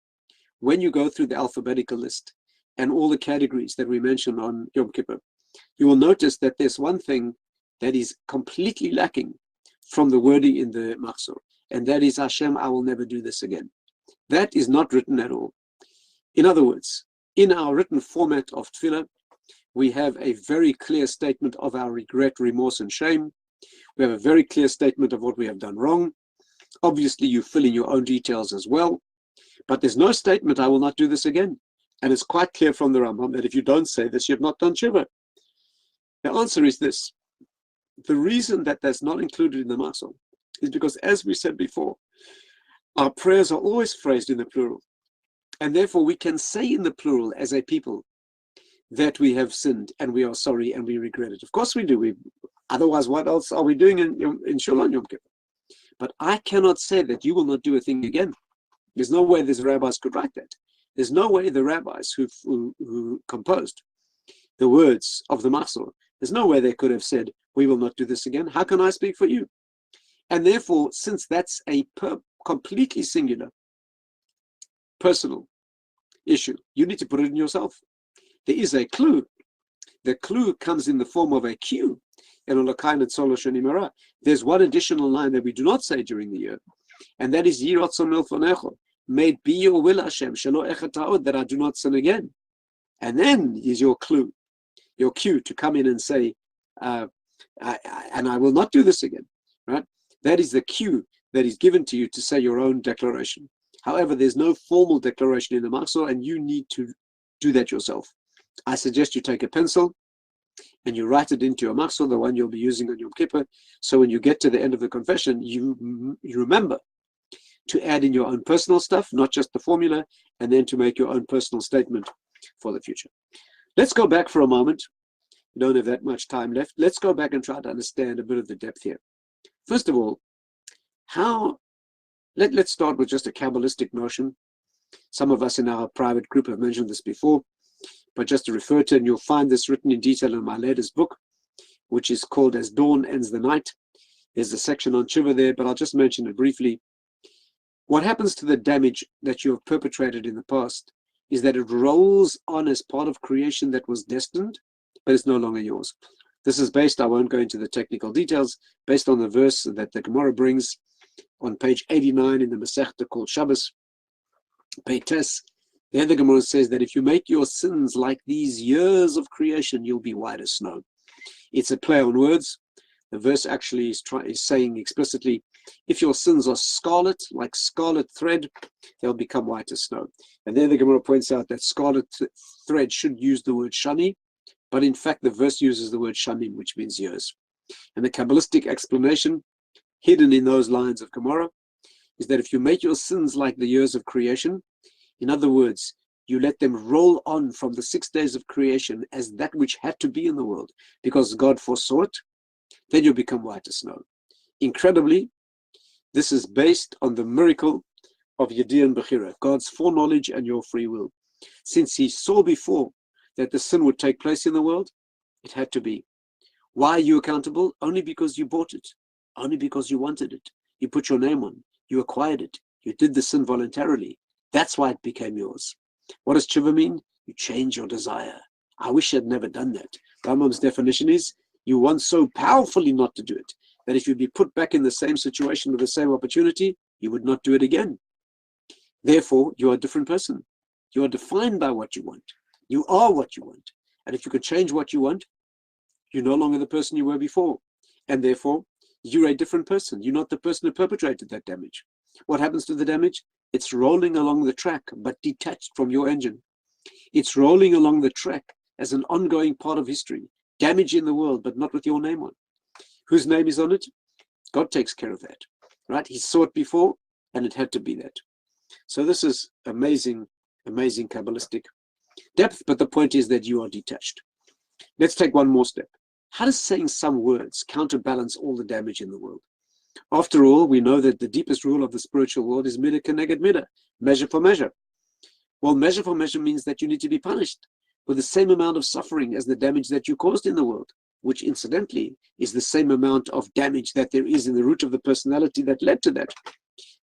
Speaker 1: when you go through the alphabetical list and all the categories that we mentioned on Yom Kippur, you will notice that there's one thing that is completely lacking from the wording in the Machzor, and that is, Hashem, I will never do this again. That is not written at all. In other words, in our written format of tefillah, we have a very clear statement of our regret, remorse, and shame. We have a very clear statement of what we have done wrong. Obviously, you fill in your own details as well, but there's no statement, I will not do this again. And it's quite clear from the Rambam that if you don't say this, you have not done tshuva. The answer is this. The reason that that's not included in the Machzor is because, as we said before, our prayers are always phrased in the plural. And therefore, we can say in the plural as a people that we have sinned and we are sorry and we regret it. Of course we do. Otherwise, what else are we doing in Shul on Yom Kippur? But I cannot say that you will not do a thing again. There's no way these rabbis could write that. There's no way the rabbis who composed the words of the Machzor, there's no way they could have said, we will not do this again. How can I speak for you? And therefore, since that's a completely singular, personal issue, you need to put it in yourself. There is a clue. The clue comes in the form of a cue. There's one additional line that we do not say during the year, and that is, may it be your will, Hashem, that I do not sin again. And then is your clue, your cue to come in and say, and I will not do this again. Right? That is the cue that is given to you to say your own declaration. However, there's no formal declaration in the Machzor, and you need to do that yourself. I suggest you take a pencil and you write it into your Machzor, the one you'll be using on Yom Kippur, so when you get to the end of the confession, you remember to add in your own personal stuff, not just the formula, and then to make your own personal statement for the future. Let's go back for a moment. We don't have that much time left. Let's go back and try to understand a bit of the depth here. First of all, let's start with just a Kabbalistic notion. Some of us in our private group have mentioned this before, but just to refer to, and you'll find this written in detail in my latest book, which is called As Dawn Ends the Night. There's a section on tshuva there, but I'll just mention it briefly. What happens to the damage that you have perpetrated in the past is that it rolls on as part of creation that was destined, but it's no longer yours. This is based, I won't go into the technical details, based on the verse that the Gemara brings on page 89 in the Masechta called Shabbos, Tatz. There the Gemara says that if you make your sins like these years of creation, you'll be white as snow. It's a play on words. The verse actually is saying explicitly, if your sins are scarlet, like scarlet thread, they'll become white as snow. And then the Gemara points out that scarlet thread should use the word shani, but in fact the verse uses the word shanim, which means years. And the Kabbalistic explanation hidden in those lines of Gemara is that if you make your sins like the years of creation, in other words, you let them roll on from the 6 days of creation as that which had to be in the world because God foresaw it, then you become white as snow. Incredibly, this is based on the miracle of Yediyah and Bechira, God's foreknowledge and your free will. Since he saw before that the sin would take place in the world, it had to be. Why are you accountable? Only because you bought it. Only because you wanted it. You put your name on. You acquired it. You did the sin voluntarily. That's why it became yours. What does tshuva mean? You change your desire. I wish I had never done that. Rambam's definition is, you want so powerfully not to do it, that if you'd be put back in the same situation with the same opportunity, you would not do it again. Therefore, you are a different person. You are defined by what you want. You are what you want. And if you could change what you want, you're no longer the person you were before. And therefore, you're a different person. You're not the person who perpetrated that damage. What happens to the damage? It's rolling along the track, but detached from your engine. It's rolling along the track as an ongoing part of history. Damage in the world, but not with your name on. Whose name is on it? God takes care of that, right? He saw it before, and it had to be that. So this is amazing, amazing Kabbalistic depth, but the point is that you are detached. Let's take one more step. How does saying some words counterbalance all the damage in the world? After all, we know that the deepest rule of the spiritual world is midah keneged midah, measure for measure. Well, measure for measure means that you need to be punished with the same amount of suffering as the damage that you caused in the world, which incidentally is the same amount of damage that there is in the root of the personality that led to that.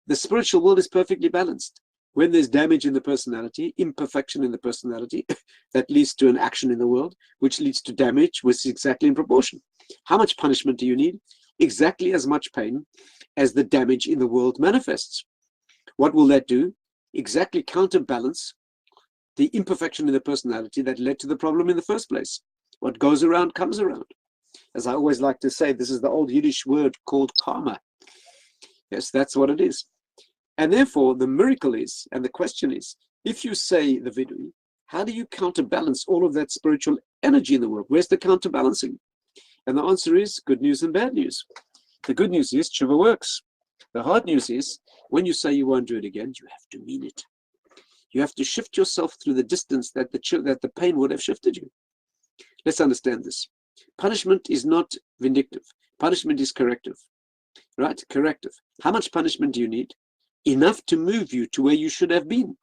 Speaker 1: The spiritual world is perfectly balanced. When there's damage in the personality, imperfection in the personality, that leads to an action in the world, which leads to damage, which is exactly in proportion. How much punishment do you need? exactly as much pain as the damage in the world manifests. What will that do? Exactly counterbalance the imperfection in the personality that led to the problem in the first place. What goes around comes around. As I always like to say, this is the old Yiddish word called karma. Yes, that's what it is. And therefore, the miracle is, and the question is, if you say the vidui, how do you counterbalance all of that spiritual energy in the world? Where's the counterbalancing? And the answer is good news and bad news. The good news is tshuva works. The hard news is when you say you won't do it again, you have to mean it. You have to shift yourself through the distance that the pain would have shifted you. Let's understand this. Punishment is not vindictive. Punishment is corrective. Right? Corrective. How much punishment do you need? Enough to move you to where you should have been,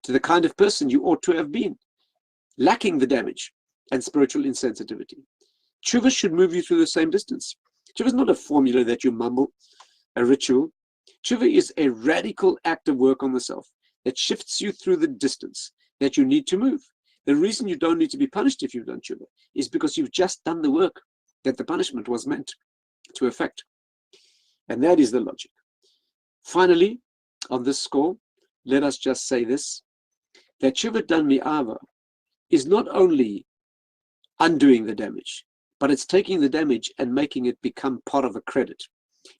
Speaker 1: to the kind of person you ought to have been, lacking the damage and spiritual insensitivity. Tshuva should move you through the same distance. Tshuva is not a formula that you mumble, a ritual. Tshuva is a radical act of work on the self that shifts you through the distance that you need to move. The reason you don't need to be punished if you've done tshuva is because you've just done the work that the punishment was meant to effect. And that is the logic. Finally, on this score, let us just say this, that tshuva done mi'ava is not only undoing the damage, but it's taking the damage and making it become part of a credit.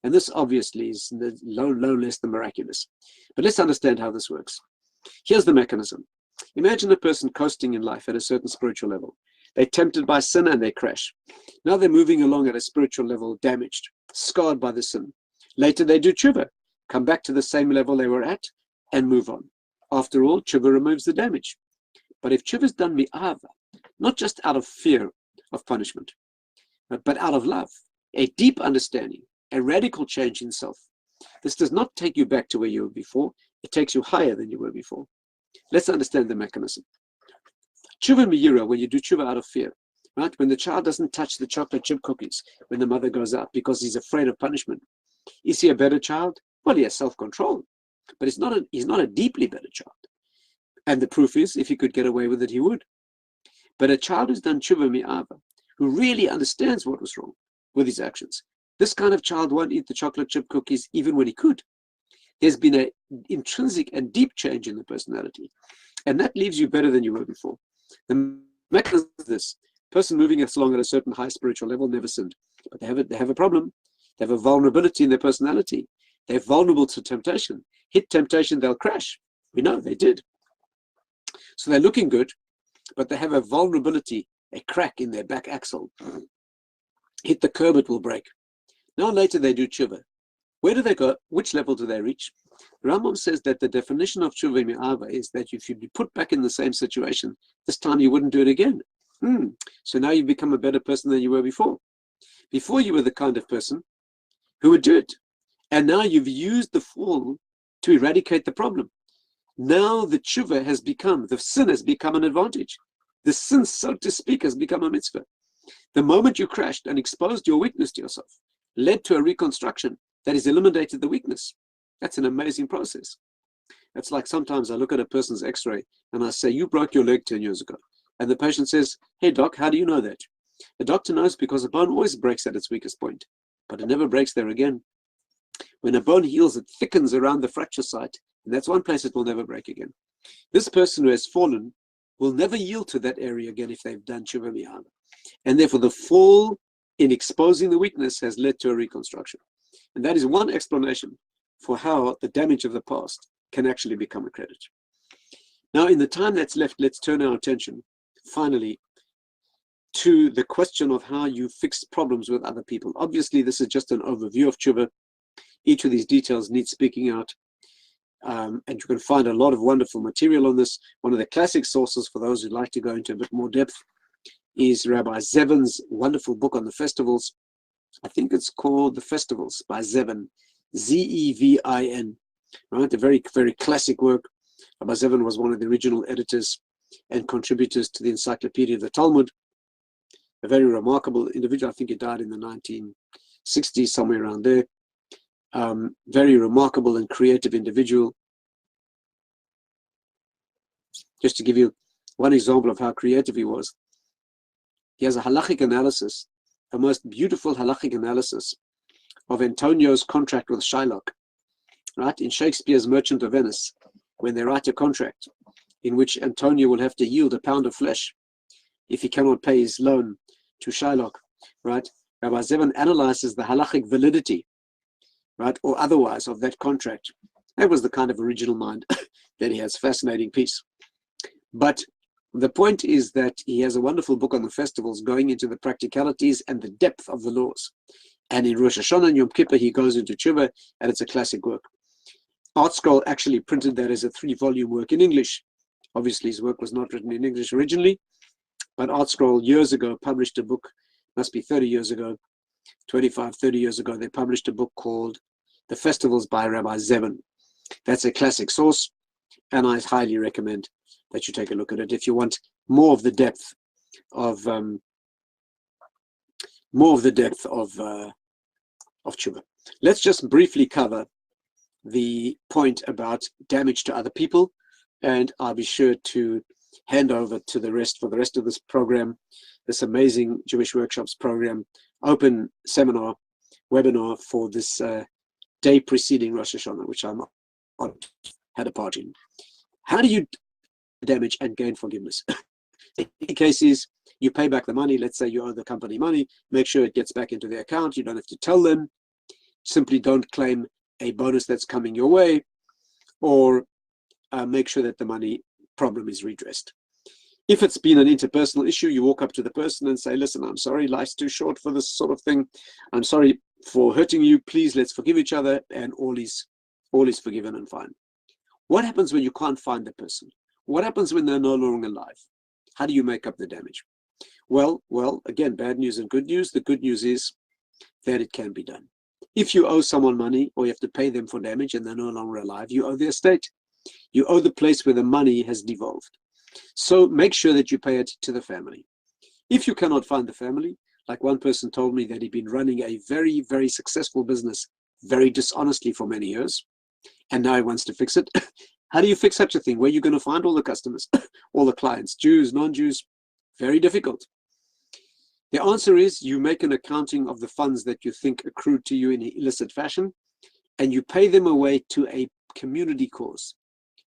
Speaker 1: And this obviously is no less than miraculous. But let's understand how this works. Here's the mechanism. Imagine a person coasting in life at a certain spiritual level. They're tempted by sin and they crash. Now they're moving along at a spiritual level, damaged, scarred by the sin. Later they do tshuva, come back to the same level they were at, and move on. After all, tshuva removes the damage. But if tshuva is done mi'ava, not just out of fear of punishment, but out of love, a deep understanding, a radical change in self, this does not take you back to where you were before, it takes you higher than you were before. Let's understand the mechanism. Tshuva miyira, when you do tshuva out of fear, right? When the child doesn't touch the chocolate chip cookies when the mother goes out because he's afraid of punishment. Is he a better child? Well, he has self-control, but he's not a deeply better child. And the proof is, if he could get away with it, he would. But a child who's done tshuva mi'ava, who really understands what was wrong with his actions, this kind of child won't eat the chocolate chip cookies even when he could. There's been an intrinsic and deep change in the personality. And that leaves you better than you were before. The mechanism is this. Person moving along at a certain high spiritual level never sinned. But they have a problem. They have a vulnerability in their personality. They're vulnerable to temptation. Hit temptation, they'll crash. We know they did. So they're looking good, but they have a vulnerability, a crack in their back axle. Hit the curb, it will break. Now later they do tshuva. Where do they go? Which level do they reach? Rambam says that the definition of tshuva mi'ava is that if you'd be put back in the same situation, this time you wouldn't do it again. So now you've become a better person than you were before. Before you were the kind of person who would do it. And now you've used the fall to eradicate the problem. Now the tshuva has become, the sin has become an advantage. The sin, so to speak, has become a mitzvah. The moment you crashed and exposed your weakness to yourself led to a reconstruction that has eliminated the weakness. That's an amazing process. It's like sometimes I look at a person's x-ray and I say, you broke your leg 10 years ago. And the patient says, hey doc, how do you know that? The doctor knows because a bone always breaks at its weakest point, but it never breaks there again. When a bone heals, it thickens around the fracture site, and that's one place it will never break again. This person who has fallen will never yield to that area again if they've done tshuva mi'ava. And therefore the fall in exposing the weakness has led to a reconstruction. And that is one explanation for how the damage of the past can actually become a credit. Now, in the time that's left, let's turn our attention, finally, to the question of how you fix problems with other people. Obviously, this is just an overview of tshuva. Each of these details needs speaking out. And you can find a lot of wonderful material on this. One of the classic sources for those who'd like to go into a bit more depth is Rabbi Zevin's wonderful book on the festivals. I think it's called The Festivals by Zevin, Z-E-V-I-N, right? A very, very classic work. Rabbi Zevin was one of the original editors and contributors to the Encyclopedia of the Talmud. A very remarkable individual. I think he died in the 1960s, somewhere around there. Very remarkable and creative individual. Just to give you one example of how creative he was, he has a halachic analysis, a most beautiful halachic analysis of Antonio's contract with Shylock, right? In Shakespeare's Merchant of Venice, when they write a contract in which Antonio will have to yield a pound of flesh if he cannot pay his loan to Shylock, right? Rabbi Zevin analyzes the halachic validity, right, or otherwise, of that contract. That was the kind of original mind that he has. Fascinating piece. But the point is that he has a wonderful book on the festivals, going into the practicalities and the depth of the laws. And in Rosh Hashanah and Yom Kippur, he goes into Tshuva, and it's a classic work. ArtScroll actually printed that as a 3-volume work in English. Obviously, his work was not written in English originally, but ArtScroll years ago published a book, must be 30 years ago, 25, 30 years ago, they published a book called The Festivals by Rabbi Zevin. That's a classic source, and I highly recommend that you take a look at it if you want more of the depth of tshuva. Let's just briefly cover the point about damage to other people, and I'll be sure to hand over to the rest for the rest of this program, this amazing Jewish Workshops program, open seminar, webinar for this day preceding Rosh Hashanah, which I'm had a part in. How do you damage and gain forgiveness? In many cases, you pay back the money. Let's say you owe the company money, make sure it gets back into the account. You don't have to tell them. Simply don't claim a bonus that's coming your way, or make sure that the money problem is redressed. If it's been an interpersonal issue, you walk up to the person and say, listen, I'm sorry, life's too short for this sort of thing. I'm sorry for hurting you. Please, let's forgive each other, and all is forgiven and fine. What happens when you can't find the person? What happens when they're no longer alive? How do you make up the damage? Well, again, bad news and good news. The good news is that it can be done. If you owe someone money, or you have to pay them for damage and they're no longer alive, you owe the estate. You owe the place where the money has devolved. So make sure that you pay it to the family. If you cannot find the family, like one person told me that he'd been running a very, very successful business very dishonestly for many years, and now he wants to fix it. How do you fix such a thing? Where are you going to find all the customers, all the clients, Jews, non-Jews? Very difficult. The answer is you make an accounting of the funds that you think accrued to you in an illicit fashion, and you pay them away to a community cause.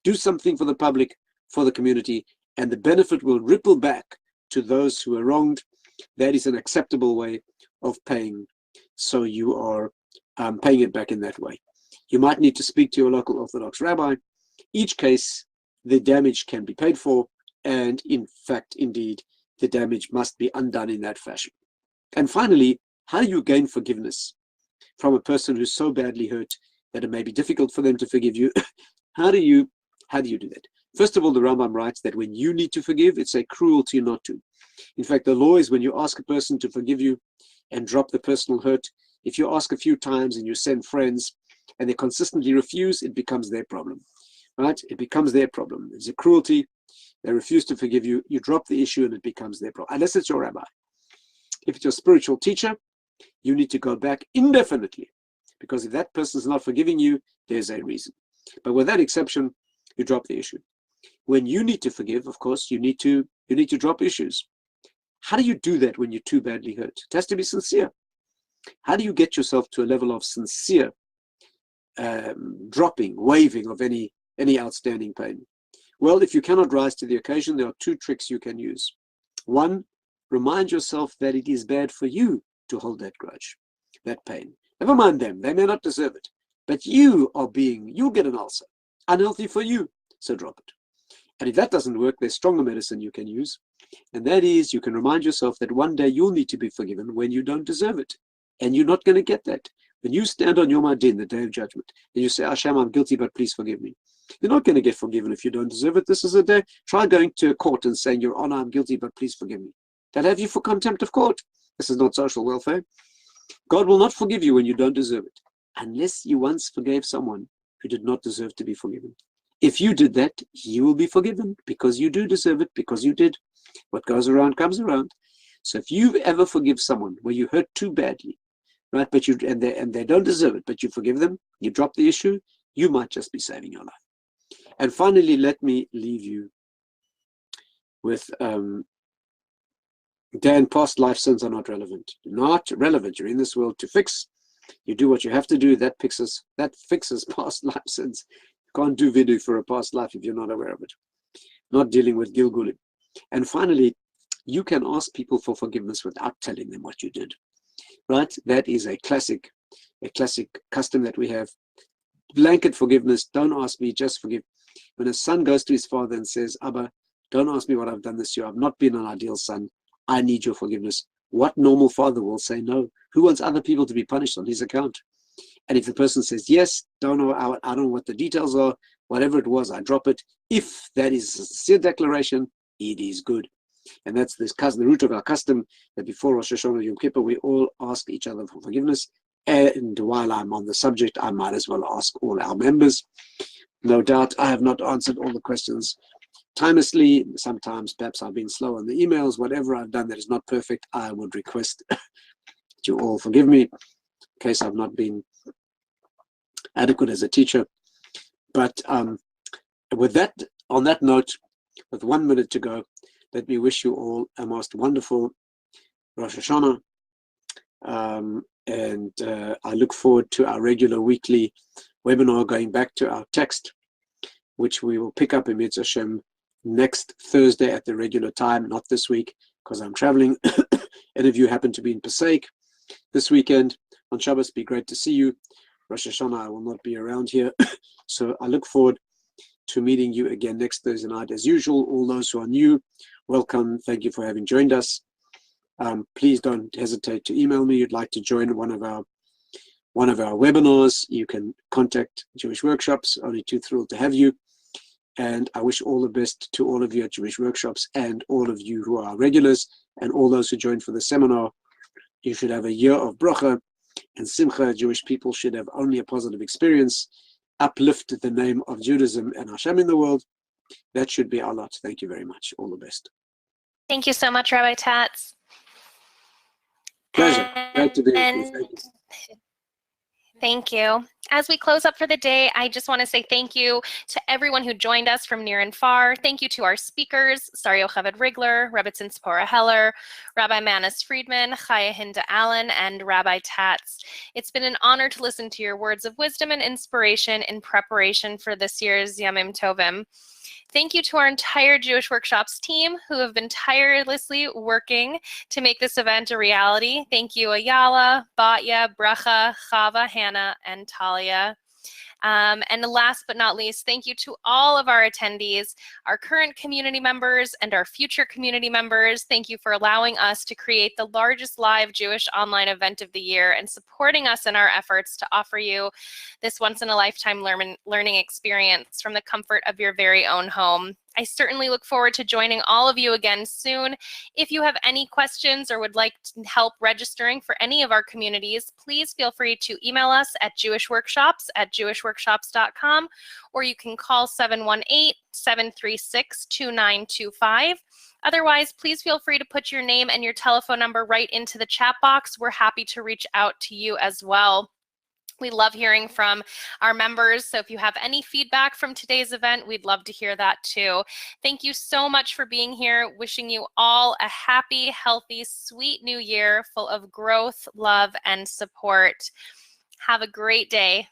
Speaker 1: Do something for the public, for the community, and the benefit will ripple back to those who are wronged. That is an acceptable way of paying. So you are paying it back in that way. You might need to speak to your local Orthodox rabbi. Each case, the damage can be paid for, and in fact, indeed, the damage must be undone in that fashion. And finally, how do you gain forgiveness from a person who's so badly hurt that it may be difficult for them to forgive you? How do you do that? First of all, the Rambam writes that when you need to forgive, it's a cruelty not to. In fact, the law is when you ask a person to forgive you and drop the personal hurt, if you ask a few times and you send friends and they consistently refuse, it becomes their problem, right? It becomes their problem. It's a cruelty. They refuse to forgive you. You drop the issue and it becomes their problem, unless it's your rabbi. If it's your spiritual teacher, you need to go back indefinitely, because if that person is not forgiving you, there's a reason. But with that exception, you drop the issue. When you need to forgive, of course, you need to drop issues. How do you do that when you're too badly hurt? It has to be sincere. How do you get yourself to a level of sincere dropping, waiving of any outstanding pain? Well, if you cannot rise to the occasion, there are 2 tricks you can use. One, remind yourself that it is bad for you to hold that grudge, that pain. Never mind them, they may not deserve it, but you'll get an ulcer. Unhealthy for you, so drop it. And if that doesn't work, there's stronger medicine you can use, and that is you can remind yourself that one day you'll need to be forgiven when you don't deserve it, and you're not going to get that. When you stand on Yom Hadin, the day of judgment, and you say, Hashem, I'm guilty, but please forgive me. You're not going to get forgiven if you don't deserve it. This is a day. Try going to a court and saying, Your Honor, I'm guilty, but please forgive me. They'll have you for contempt of court. This is not social welfare. God will not forgive you when you don't deserve it, unless you once forgave someone who did not deserve to be forgiven. If you did that, you will be forgiven because you do deserve it, because you did. What goes around comes around. So if you ever forgive someone where you hurt too badly, right, but they don't deserve it, but you forgive them, you drop the issue, you might just be saving your life. And finally, let me leave you with Dan, past life sins are not relevant. Not relevant. You're in this world to fix You do what you have to do. That fixes past life sins. You can't do vidui for a past life if you're not aware of it. Not dealing with gilgulim. And finally, you can ask people for forgiveness without telling them what you did. Right? That is a classic custom that we have. Blanket forgiveness. Don't ask me, just forgive. When a son goes to his father and says, Abba, don't ask me what I've done this year. I've not been an ideal son. I need your forgiveness. What normal father will say no? Who wants other people to be punished on his account? And if the person says yes, I don't know what the details are, whatever it was, I drop it. If that is a sincere declaration, it is good. And that's the root of our custom, that before Rosh Hashanah and Yom Kippur, we all ask each other for forgiveness. And while I'm on the subject, I might as well ask all our members. No doubt I have not answered all the questions timelessly. Sometimes perhaps I've been slow on the emails. Whatever I've done that is not perfect, I would request that you all forgive me in case I've not been adequate as a teacher. But with that, on that note, with 1 minute to go, let me wish you all a most wonderful Rosh Hashanah. And I look forward to our regular weekly webinar, going back to our text, which we will pick up in Mitzvah Hashem next Thursday at the regular time, not this week, because I'm traveling. Any of you happen to be in Passaic this weekend on Shabbos, be great to see you. Rosh Hashanah, I will not be around here. So I look forward to meeting you again next Thursday night as usual. All those who are new, welcome. Thank you for having joined us. Please don't hesitate to email me. You'd like to join one of our webinars, you can contact Jewish Workshops. Only too thrilled to have you. And I wish all the best to all of you at Jewish Workshops, and all of you who are regulars, and all those who joined for the seminar. You should have a year of bracha and simcha. Jewish people should have only a positive experience. Uplift the name of Judaism and Hashem in the world. That should be our lot. Thank you very much. All the best.
Speaker 2: Thank you so much, Rabbi Tatz.
Speaker 1: Pleasure. Great to be with you. Thank you.
Speaker 2: Thank you. As we close up for the day, I just want to say thank you to everyone who joined us from near and far. Thank you to our speakers, Sari Yocheved Rigler, Rebbitzin Tzipora Heller, Rabbi Manis Friedman, Chaya Hinda Allen, and Rabbi Tatz. It's been an honor to listen to your words of wisdom and inspiration in preparation for this year's Yamim Tovim. Thank you to our entire Jewish Workshops team who have been tirelessly working to make this event a reality. Thank you, Ayala, Batya, Bracha, Chava, Hannah, and Talia. And last but not least, thank you to all of our attendees, our current community members and our future community members. Thank you for allowing us to create the largest live Jewish online event of the year and supporting us in our efforts to offer you this once-in-a-lifetime learning experience from the comfort of your very own home. I certainly look forward to joining all of you again soon. If you have any questions or would like help registering for any of our communities, please feel free to email us at jewishworkshops@jewishworkshops.com, or you can call 718-736-2925. Otherwise, please feel free to put your name and your telephone number right into the chat box. We're happy to reach out to you as well. We love hearing from our members, so if you have any feedback from today's event, we'd love to hear that too. Thank you so much for being here. Wishing you all a happy, healthy, sweet new year full of growth, love, and support. Have a great day.